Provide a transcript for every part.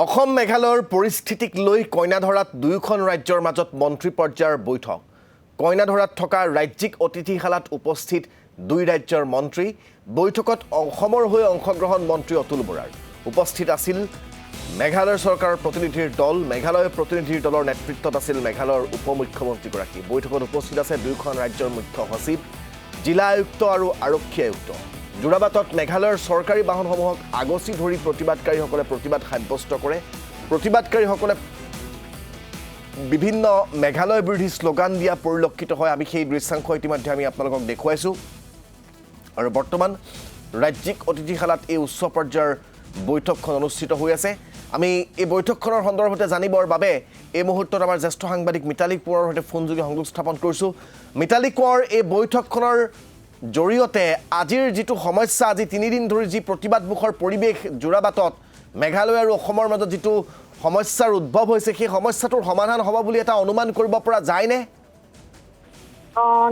অসম মেঘালয়ৰ পৰিস্থিতিক লৈ কইনাধৰাত দুয়োখন ৰাজ্যৰ মাজত মন্ত্ৰী পৰ্যায়ৰ বৈঠক। কইনাধৰাত থকা ৰাজ্যিক অতিথিশালাত উপস্থিত দুই ৰাজ্যৰ মন্ত্ৰী। বৈঠকত অসমৰ হৈ অংশগ্ৰহণ মন্ত্ৰী অতুল বৰাৰ। উপস্থিত আছিল মেঘালয় চৰকাৰৰ প্ৰতিনিধিৰ দল। মেঘালয় প্ৰতিনিধিৰ দলৰ নেতৃত্বত আছিল মেঘালয়ৰ উপ মুখ্যমন্ত্ৰীগৰাকী। বৈঠকত উপস্থিত আছে দুয়োখন ৰাজ্যৰ মুখ্য সচিব, জিলা আয়ুক্ত আৰু আৰক্ষী আয়ুক্ত। যোৰাবাটত মেঘালয়ৰ চৰকাৰী বাহনসমূহক আগচি ধৰি প্ৰতিবাদকাৰীসকলে প্ৰতিবাদ সাব্যস্ত কৰে। প্ৰতিবাদকাৰীসকলে বিভিন্ন মেঘালয় বিৰোধী শ্লোগান দিয়া পৰিলক্ষিত হয়। আমি সেই দৃশ্যাংশ ইতিমধ্যে আমি আপোনালোকক দেখুৱাইছোঁ। আৰু বৰ্তমান ৰাজ্যিক অতিথিশালাত এই উচ্চ পৰ্যায়ৰ বৈঠকখন অনুষ্ঠিত হৈ আছে। আমি এই বৈঠকখনৰ সন্দৰ্ভতে জানিবৰ বাবে এই মুহূৰ্তত আমাৰ জ্যেষ্ঠ সাংবাদিক মিতালী কোঁৱৰৰ সৈতে ফোনযোগে সংযোগ স্থাপন কৰিছোঁ। মিতালী কোঁৱৰ, এই বৈঠকখনৰ জৰিয়তে আজিৰ যিটো সমস্যা, আজি 3 দিন ধৰি যি প্ৰতিবাদমুখৰ পৰিৱেশ যোৰাবাটত মেঘালয় আৰু অসমৰ মাজত যিটো সমস্যাৰ উদ্ভৱ হৈছে, সেই সমস্যাটোৰ সমাধান হ'ব বুলি এটা অনুমান কৰিব পৰা যায়নে?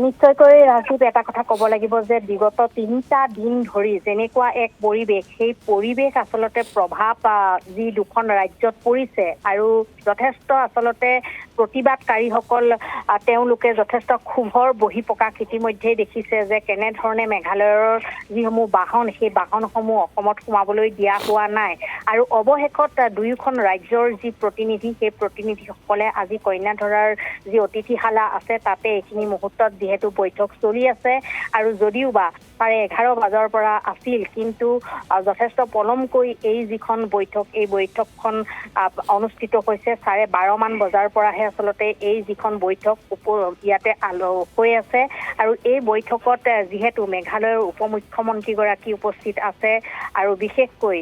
নিশ্চয়কৈ ৰাজীৱ, এটা কথা ক'ব লাগিব যে বিগত 3টা দিন ধৰি যেনেকুৱা এক পৰিৱেশ, সেই পৰিৱেশ আচলতে প্ৰভাৱ যি দুখন ৰাজ্যত পৰিছে আৰু যথেষ্ট আচলতে প্ৰতিবাদকাৰীসকল তেওঁলোকে যথেষ্ট ক্ষোভৰ বহিঃপ্ৰকাশ ইতিমধ্যেই দেখিছে যে কেনেধৰণে মেঘালয়ৰ যিসমূহ বাহন, সেই বাহনসমূহ অসমত সোমাবলৈ দিয়া হোৱা নাই। আৰু অৱশেষত দুয়োখন ৰাজ্যৰ যি প্ৰতিনিধি, সেই প্ৰতিনিধিসকলে আজি কন্যাধৰাৰ যি অতিথিশালা আছে তাতে এইখিনি মুহূৰ্তত যিহেতু বৈঠক চলি আছে আৰু যদিও বা 11:30 বজাৰ পৰা আছিল, কিন্তু যথেষ্ট পলমকৈ এই যিখন বৈঠক, এই বৈঠকখন অনুষ্ঠিত হৈছে 12:30 মান বজাৰ পৰাহে আচলতে এই যিখন বৈঠক ইয়াতে হৈ আছে। আৰু এই বৈঠকত যিহেতু মেঘালয়ৰ উপ মুখ্যমন্ত্ৰীগৰাকী উপস্থিত আছে আৰু বিশেষকৈ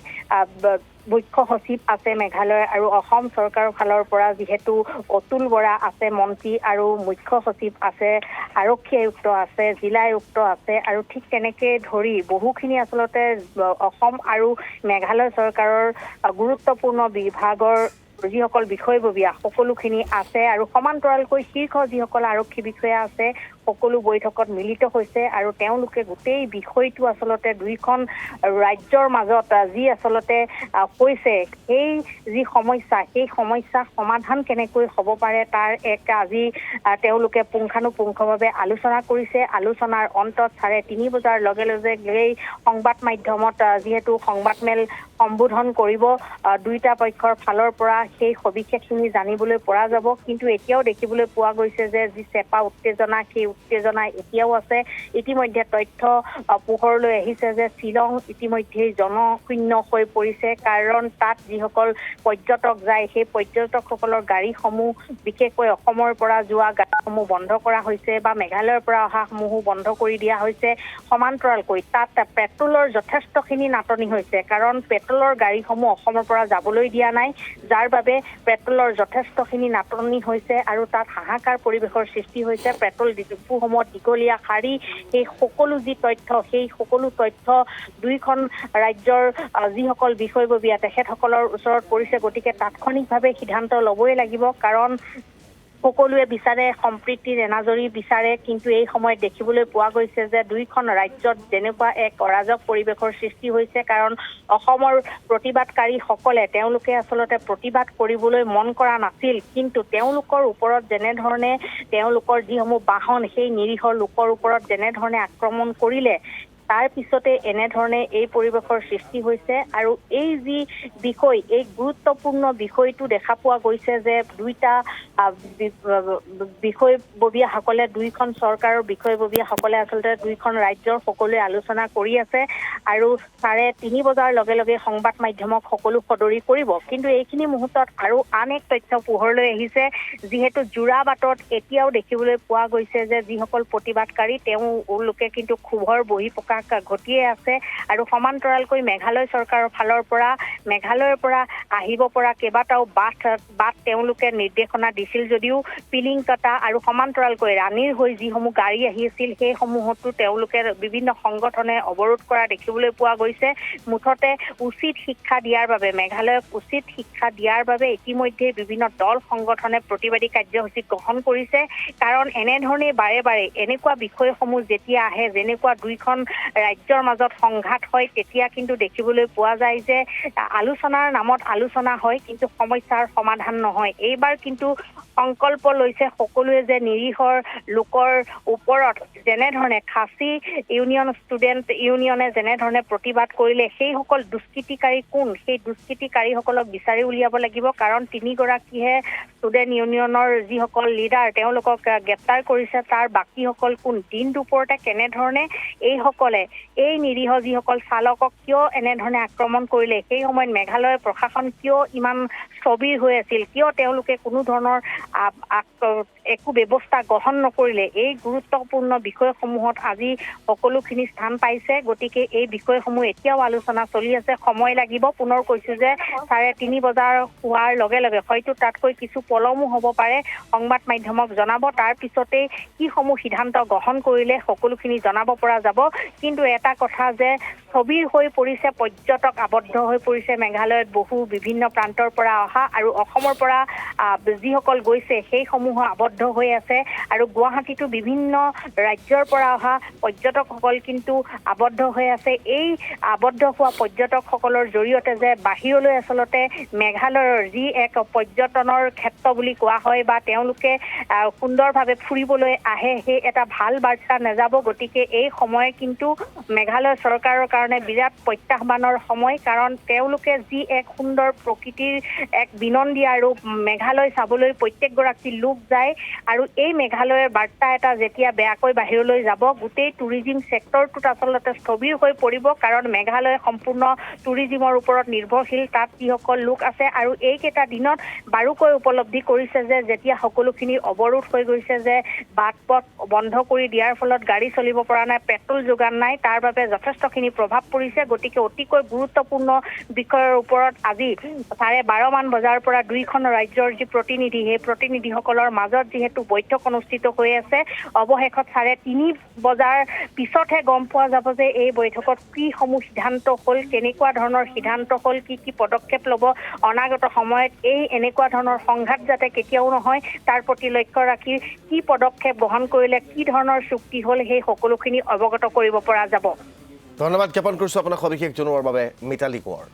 মুখ্য সচিব আছে মেঘালয়, আৰু অসম চৰকাৰৰ ফালৰ পৰা যিহেতু অতুল বৰা আছে মন্ত্ৰী, আৰু মুখ্য সচিব আছে, আৰক্ষী আয়ুক্ত আছে, জিলা আয়ুক্ত আছে, আৰু ঠিক তেনেকৈ ধৰি বহুখিনি আচলতে অসম আৰু মেঘালয় চৰকাৰৰ গুৰুত্বপূৰ্ণ বিভাগৰ যিসকল বিষয়ববীয়া সকলোখিনি আছে। আৰু সমান্তৰালকৈ শীৰ্ষ যিসকল আৰক্ষী বিষয়া আছে সকলো বৈঠকত মিলিত হৈছে আৰু তেওঁলোকে গোটেই বিষয়টো আচলতে দুইখন ৰাজ্যৰ মাজত যি আচলতে হৈছে, সেই যি সমস্যা, সেই সমস্যা সমাধান কেনেকৈ হ'ব পাৰে তাৰ এক আজি তেওঁলোকে পুংখানুপুংখভাৱে আলোচনা কৰিছে। আলোচনাৰ অন্তত 3:30 বজাৰ লগে লগে সংবাদ মাধ্যমত যিহেতু সংবাদমেল সম্বোধন কৰিব, দুইটা পক্ষৰ ফালৰ পৰা সেই সবিশেষখিনি জানিবলৈ পৰা যাব। কিন্তু এতিয়াও দেখিবলৈ পোৱা গৈছে যে যি চেপা উত্তেজনা, সেই উত্তেজনা এতিয়াও আছে। ইতিমধ্যে তথ্য পোহৰলৈ আহিছে যে শ্বিলং ইতিমধ্যেই জনশূন্য হৈ পৰিছে, কাৰণ তাত যিসকল পৰ্যটক যায়, সেই পৰ্যটকসকলৰ গাড়ীসমূহ বিশেষকৈ অসমৰ পৰা যোৱা গাড়ীসমূহ বন্ধ কৰা হৈছে বা মেঘালয়ৰ পৰা অহাসমূহো বন্ধ কৰি দিয়া হৈছে। সমান্তৰালকৈ তাত পেট্ৰলৰ যথেষ্টখিনি নাটনি হৈছে, কাৰণ পেট্ৰলৰ গাড়ীসমূহ অসমৰ পৰা যাবলৈ দিয়া নাই, যাৰ বাবে পেট্ৰলৰ যথেষ্টখিনি নাটনি হৈছে আৰু তাত হাহাকাৰ পৰিৱেশৰ সৃষ্টি হৈছে। পেট্ৰল ডিপুসমূহত দীঘলীয়া শাৰী, সেই সকলো যি তথ্য, সেই সকলো তথ্য দুইখন ৰাজ্যৰ যিসকল বিষয়ববীয়া তেখেতসকলৰ ওচৰত পৰিছে। গতিকে তাৎক্ষণিকভাৱে সিদ্ধান্ত ল'বই লাগিব, কাৰণ সকলোৱে বিচাৰে সম্প্ৰীতিৰ এনাজৰী বিচাৰে। কিন্তু এই সময়ত দেখিবলৈ পোৱা গৈছে যে দুইখন ৰাজ্যত যেনেকুৱা এক অৰাজক পৰিৱেশৰ সৃষ্টি হৈছে, কাৰণ অসমৰ প্ৰতিবাদকাৰীসকলে তেওঁলোকে আচলতে প্ৰতিবাদ কৰিবলৈ মন কৰা নাছিল, কিন্তু তেওঁলোকৰ ওপৰত যেনেধৰণে তেওঁলোকৰ যিসমূহ বাহন, সেই নিৰীহ লোকৰ ওপৰত যেনেধৰণে আক্ৰমণ কৰিলে, তাৰ পিছতে এনেধৰণে এই পৰিৱেশৰ সৃষ্টি হৈছে। আৰু এই যি বিষয়, এই গুৰুত্বপূৰ্ণ বিষয়টো দেখা পোৱা গৈছে যে দুইটা বিষয়ববীয়াসকলে, দুইখন চৰকাৰৰ বিষয়ববীয়াসকলে আচলতে দুইখন ৰাজ্যৰ সকলোৱে আলোচনা কৰি আছে আৰু 3:30 বজাৰ লগে লগে সংবাদ মাধ্যমক সকলো সদৰি কৰিব। কিন্তু এইখিনি মুহূৰ্তত আৰু আন এক তথ্য পোহৰলৈ আহিছে, যিহেতু যোৰাবাটত এতিয়াও দেখিবলৈ পোৱা গৈছে যে যিসকল প্ৰতিবাদকাৰী তেওঁলোকে কিন্তু ক্ষোভৰ বহিঃপ্ৰকাশ ঘটিয়ে আছে। আৰু সমান্তৰালকৈ মেঘালয় চৰকাৰৰ ফালৰ পৰা মেঘালয়ৰ পৰা আহিব পৰা কেইবাটাও বাট তেওঁলোকে নিৰ্দেশনা দিছিল, যদিও পিলিংকটা আৰু সমান্তৰালকৈ ৰাণীৰ হৈ যিসমূহ গাড়ী আহি আছিল, সেইসমূহতো তেওঁলোকে বিভিন্ন সংগঠনে অৱৰোধ কৰা দেখিবলৈ পোৱা গৈছে। মুঠতে উচিত শিক্ষা দিয়াৰ বাবে, মেঘালয়ক উচিত শিক্ষা দিয়াৰ বাবে ইতিমধ্যে বিভিন্ন দল সংগঠনে প্ৰতিবাদী কাৰ্যসূচী গ্ৰহণ কৰিছে। কাৰণ এনেধৰণে বাৰে বাৰে এনেকুৱা বিষয়সমূহ যেতিয়া আহে, যেনেকুৱা দুইখন ৰাজ্যৰ মাজত সংঘাত হয় তেতিয়া কিন্তু দেখিবলৈ পোৱা যায় যে আলোচনাৰ নামত আলোচনা হয় কিন্তু সমস্যাৰ সমাধান নহয়। এইবাৰ কিন্তু সংকল্প লৈছে সকলোৱে যে নিৰীহৰ লোকৰ ওপৰত যেনেধৰণে খাচী ইউনিয়ন ষ্টুডেণ্ট ইউনিয়নে যেনেধৰণে প্ৰতিবাদ কৰিলে সেইসকল দুষ্কৃতিকাৰী কোন সেই দুষ্কৃতিকাৰীসকলক বিচাৰি উলিয়াব লাগিব কাৰণ তিনিগৰাকীহে ষ্টুডেণ্ট ইউনিয়নৰ যিসকল লিডাৰ তেওঁলোকক গ্ৰেপ্তাৰ কৰিছে তাৰ বাকীসকল কোন দিন দুপৰতে কেনেধৰণে এইসকলে এই নিৰীহ যিসকল চালকক কিয় এনেধৰণে আক্ৰমণ কৰিলে সেই সময়ত মেঘালয় প্ৰশাসন কিয় ইমান স্থবিৰ হৈ আছিল কিয় তেওঁলোকে কোনো ধৰণৰ একো ব্যৱস্থা গ্ৰহণ নকৰিলে এই গুৰুত্বপূৰ্ণ বিষয়সমূহত আজি সকলোখিনি স্থান পাইছে গতিকে এই বিষয়সমূহ এতিয়াও আলোচনা চলি আছে সময় লাগিব পুনৰ কৈছো যে 3:30 বজাৰ হোৱাৰ লগে লগে হয়তো তাতকৈ কিছু পলমো হ'ব পাৰে সংবাদ মাধ্যমক জনাব তাৰ পিছতে কিসমূহ সিদ্ধান্ত গ্ৰহণ কৰিলে সকলোখিনি জনাব পৰা যাব কিন্তু এটা কথা যে স্থবিৰ হৈ পৰিছে পৰ্যটক আবদ্ধ হৈ পৰিছে মেঘালয়ত বহু বিভিন্ন প্ৰান্তৰ পৰা অহা আৰু অসমৰ পৰা যিসকল গৈছে সেইসমূহ আবদ্ধ হৈ আছে আৰু গুৱাহাটীতো বিভিন্ন ৰাজ্যৰ পৰা অহা পৰ্যটকসকল কিন্তু আবদ্ধ হৈ আছে এই আবদ্ধ হোৱা পৰ্যটকসকলৰ জৰিয়তে যে বাহিৰলৈ আচলতে মেঘালয়ৰ যি এক পৰ্যটনৰ ক্ষেত্ৰ বুলি কোৱা হয় বা তেওঁলোকে সুন্দৰভাৱে ফুৰিবলৈ আহে সেই এটা ভাল বাৰ্তা নাযাব গতিকে এই সময় কিন্তু মেঘালয় চৰকাৰৰ কাৰণে বিৰাট প্ৰত্যাহ্বানৰ সময় কাৰণ তেওঁলোকে যি এক সুন্দৰ প্ৰকৃতিৰ এক বিনন্দী আৰু মেঘালয় চাবলৈ প্ৰত্যেকগৰাকী লোক যায় আৰু এই মেঘালয়ৰ বাৰ্তা এটা যেতিয়া বেয়াকৈ বাহিৰলৈ যাব গোটেই টুৰিজিম ছেক্টৰটোত আচলতে স্থবিৰ হৈ পৰিব কাৰণ মেঘালয় সম্পূৰ্ণ টুৰিজিমৰ ওপৰত নিৰ্ভৰশীল তাত যিসকল লোক আছে আৰু এইকেইটা দিনত বাৰুকৈ উপলব্ধি কৰিছে যে যেতিয়া সকলোখিনি অৱৰোধ হৈ গৈছে যে বাট পথ বন্ধ কৰি দিয়াৰ ফলত গাড়ী চলিব পৰা নাই পেট্ৰল যোগান নাই তাৰ বাবে যথেষ্টখিনি প্ৰভাৱ পৰিছে গতিকে অতিকৈ গুৰুত্বপূৰ্ণ বিষয়ৰ ওপৰত আজি 12:30 মান বজাৰ পৰা দুইখন ৰাজ্যৰ যি প্ৰতিনিধি সেই প্ৰতিনিধিসকলৰ মাজত যিহেতু বৈঠক অনুষ্ঠিত হৈ আছে অৱশেষত 3:30 বজাৰ পিছতহে গম পোৱা যাব যে এই বৈঠকত কিসমূহ সিদ্ধান্ত হ'ল কেনেকুৱা ধৰণৰ সিদ্ধান্ত হ'ল কি পদক্ষেপ ল'ব অনাগত সময়ত এই এনেকুৱা ধৰণৰ সংঘাত যাতে কেতিয়াও নহয় তাৰ প্ৰতি লক্ষ্য ৰাখি কি পদক্ষেপ গ্ৰহণ কৰিলে কি ধৰণৰ চুক্তি হ'ল সেই সকলোখিনি অৱগত কৰিব পৰা যাব। ধন্যবাদ জ্ঞাপন কৰিছোঁ আপোনাক সবিশেষ জনোৱাৰ বাবে মিতালী কোঁৱৰ।